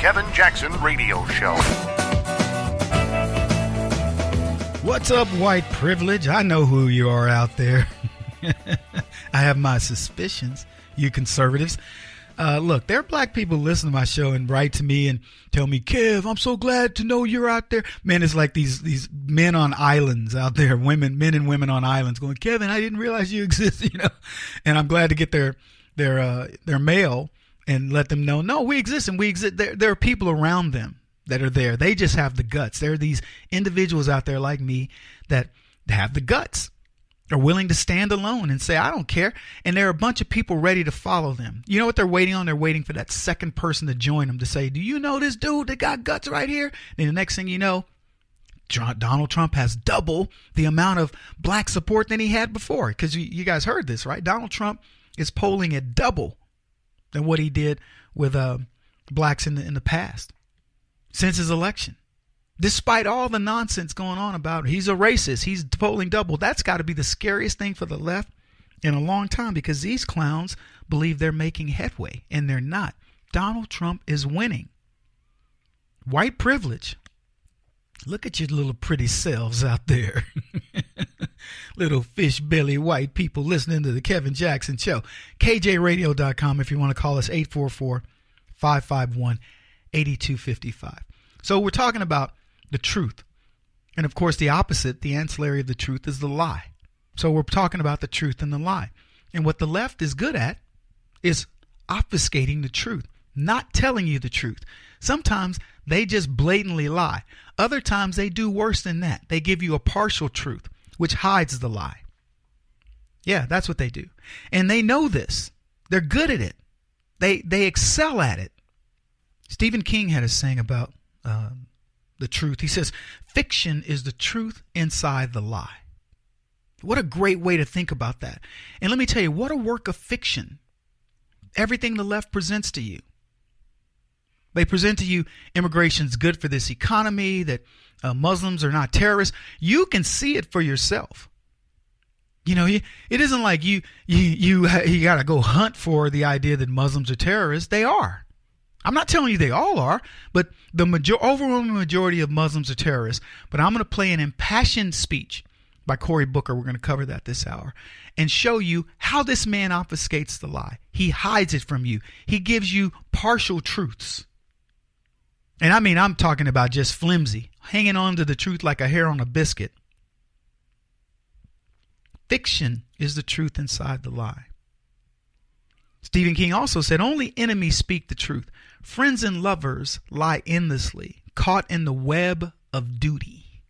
Kevin Jackson Radio Show. What's up, white privilege? I know who you are out there. I have my suspicions, you conservatives. Look, there are black people listen to my show and write to me and tell me, Kev, I'm so glad to know you're out there. Man, it's like these men on islands out there, men and women on islands going, Kevin, I didn't realize you exist, And I'm glad to get their mail and let them know, no, we exist and we exist. There are people around them that are there. They just have the guts. There are these individuals out there like me that have the guts. Are willing to stand alone and say, I don't care. And there are a bunch of people ready to follow them. You know what they're waiting on? They're waiting for that second person to join them to say, do you know this dude that got guts right here? And the next thing you know, Donald Trump has double the amount of black support than he had before. Because you guys heard this, right? Donald Trump is polling at double than what he did with blacks in the past since his election. Despite all the nonsense going on about he's a racist, he's polling double. That's got to be the scariest thing for the left in a long time, because these clowns believe they're making headway and they're not. Donald Trump is winning. White privilege. Look at your little pretty selves out there. Little fish belly white people listening to the Kevin Jackson Show. KJRadio.com if you want to call us, 844-551-8255. So we're talking about the truth. And of course, the opposite, the ancillary of the truth, is the lie. So we're talking about the truth and the lie. And what the left is good at is obfuscating the truth, not telling you the truth. Sometimes they just blatantly lie. Other times they do worse than that. They give you a partial truth, which hides the lie. Yeah, that's what they do. And they know this. They're good at it. They excel at it. Stephen King had a saying about the truth. He says, fiction is the truth inside the lie. What a great way to think about that. And let me tell you, what a work of fiction. Everything the left presents to you. They present to you immigration's good for this economy, that Muslims are not terrorists. You can see it for yourself. It isn't like you got to go hunt for the idea that Muslims are terrorists. They are. I'm not telling you they all are, but the overwhelming majority of Muslims are terrorists. But I'm going to play an impassioned speech by Cory Booker. We're going to cover that this hour and show you how this man obfuscates the lie. He hides it from you. He gives you partial truths. And I mean, I'm talking about just flimsy, hanging on to the truth like a hair on a biscuit. Fiction is the truth inside the lie. Stephen King also said, only enemies speak the truth. Friends and lovers lie endlessly, caught in the web of duty.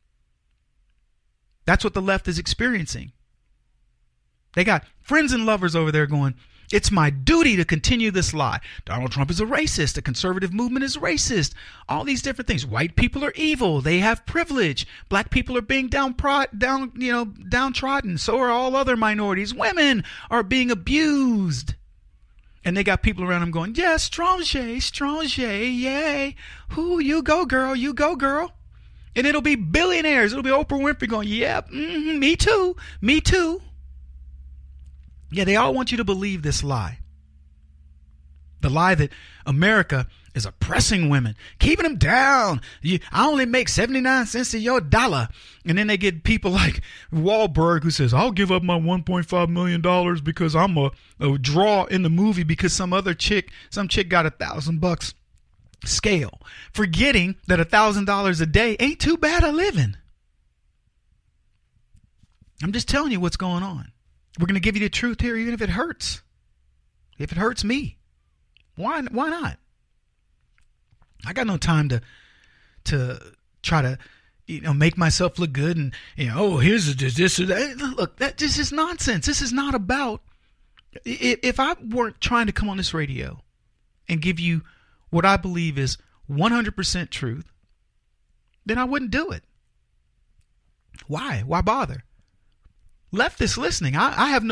That's what the left is experiencing. They got friends and lovers over there going, it's my duty to continue this lie. Donald Trump is a racist. The conservative movement is racist. All these different things. White people are evil. They have privilege. Black people are being downtrodden. So are all other minorities. Women are being abused. And they got people around them going, yes, strong J, yay. Who, you go, girl, you go, girl. And it'll be billionaires. It'll be Oprah Winfrey going, yep, me too. Yeah, they all want you to believe this lie. The lie that America is oppressing women, keeping them down. I only make 79 cents of your dollar. And then they get people like Wahlberg who says, I'll give up my $1.5 million because I'm a draw in the movie because some chick got $1,000 scale, forgetting that $1,000 a day ain't too bad a living. I'm just telling you what's going on. We're going to give you the truth here, even if it hurts. If it hurts me, why not? I got no time to try to make myself look good and here's this or that. Look, this is nonsense. This is not about. If I weren't trying to come on this radio and give you what I believe is 100% truth, then I wouldn't do it. Why? Why bother? Leftists listening, I have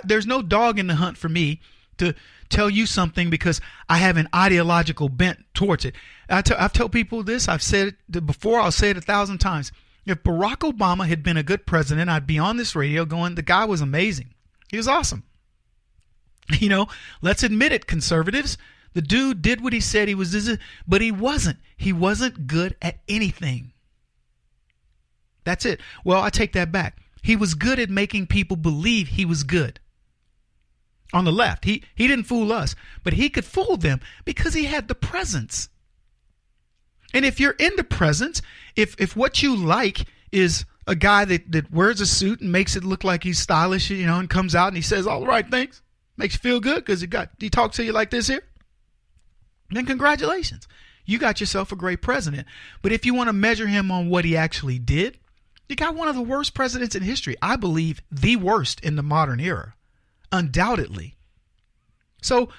there's no dog in the hunt for me to tell you something because I have an ideological bent towards it. I've told people this. I've said it before. I'll say it 1,000 times. If Barack Obama had been a good president, I'd be on this radio going, the guy was amazing. He was awesome. Let's admit it, conservatives. The dude did what he said he was, but he wasn't. He wasn't good at anything. That's it. Well, I take that back. He was good at making people believe he was good. On the left, he didn't fool us, but he could fool them because he had the presence. And if you're into presence, if what you like is a guy that wears a suit and makes it look like he's stylish, and comes out and he says all the right things, makes you feel good because he talks to you like this here, then congratulations. You got yourself a great president. But if you want to measure him on what he actually did, you got one of the worst presidents in history. I believe the worst in the modern era. Undoubtedly. So,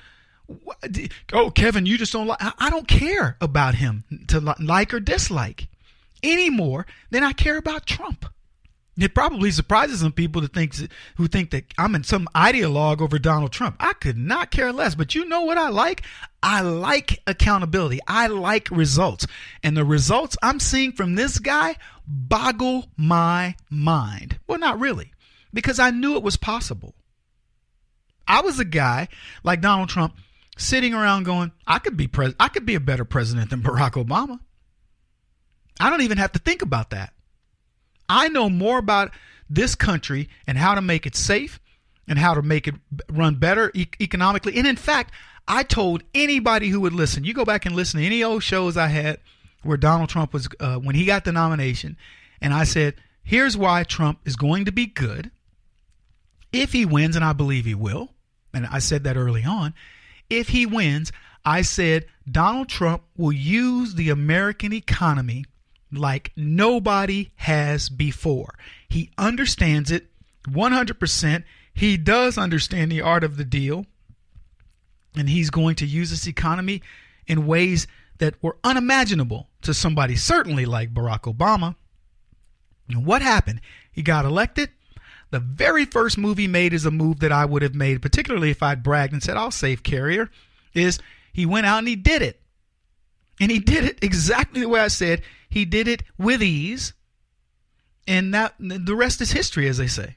Kevin, you just don't like. I don't care about him to like or dislike any more than I care about Trump. It probably surprises some people who think that I'm in some ideologue over Donald Trump. I could not care less. But you know what I like? I like accountability. I like results. And the results I'm seeing from this guy boggle my mind. Well, not really, because I knew it was possible. I was a guy like Donald Trump sitting around going, I could be a better president than Barack Obama. I don't even have to think about that. I know more about this country and how to make it safe and how to make it run better economically. And in fact, I told anybody who would listen, you go back and listen to any old shows I had where Donald Trump was, when he got the nomination, and I said, here's why Trump is going to be good if he wins, and I believe he will. And I said that early on. If he wins, I said Donald Trump will use the American economy like nobody has before. He understands it 100%. He does understand the art of the deal. And he's going to use this economy in ways that were unimaginable to somebody certainly like Barack Obama. And what happened? He got elected. The very first move he made is a move that I would have made, particularly if I'd bragged and said, I'll save Carrier, is he went out and he did it. And he did it exactly the way I said. He did it with ease. And that, the rest is history, as they say.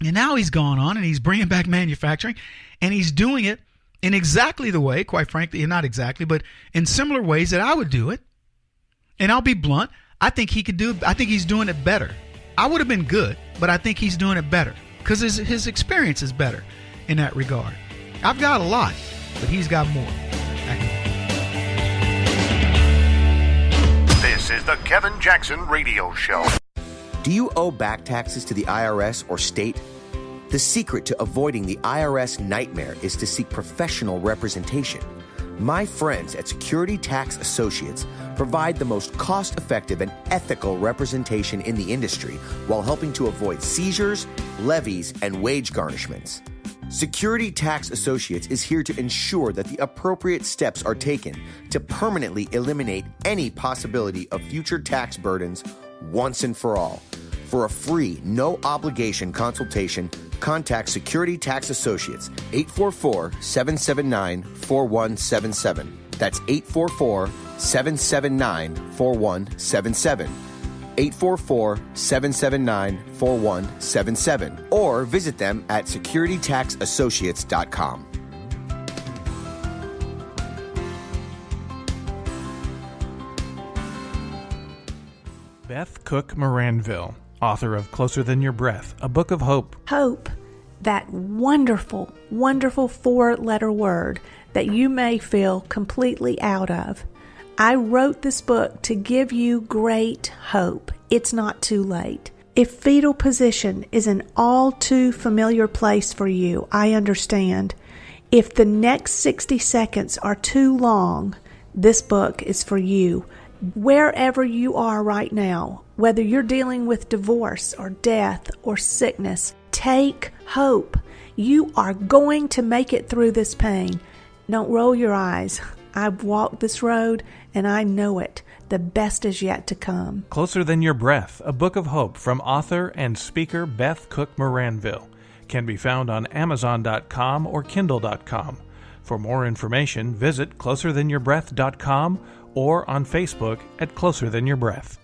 And now he's gone on and he's bringing back manufacturing. And he's doing it in exactly the way, quite frankly, not exactly, but in similar ways that I would do it. And I'll be blunt. I think he's doing it better. I would have been good, but I think he's doing it better because his experience is better in that regard. I've got a lot, but he's got more. This is the Kevin Jackson Radio Show. Do you owe back taxes to the IRS or state? The secret to avoiding the IRS nightmare is to seek professional representation. My friends at Security Tax Associates provide the most cost-effective and ethical representation in the industry while helping to avoid seizures, levies, and wage garnishments. Security Tax Associates is here to ensure that the appropriate steps are taken to permanently eliminate any possibility of future tax burdens once and for all. For a free, no-obligation consultation, contact Security Tax Associates, 844-779-4177. That's 844-779-4177. 844-779-4177. Or visit them at securitytaxassociates.com. Beth Cook Moranville, author of Closer Than Your Breath, a book of hope. Hope, that wonderful, wonderful four-letter word that you may feel completely out of. I wrote this book to give you great hope. It's not too late. If fetal position is an all too familiar place for you, I understand. If the next 60 seconds are too long, this book is for you. Wherever you are right now, whether you're dealing with divorce or death or sickness, take hope. You are going to make it through this pain. Don't roll your eyes. I've walked this road and I know it. The best is yet to come. Closer Than Your Breath, a book of hope from author and speaker Beth Cook Moranville, can be found on Amazon.com or Kindle.com. For more information, visit closerthanyourBreath.com or on Facebook at Closer Than Your Breath.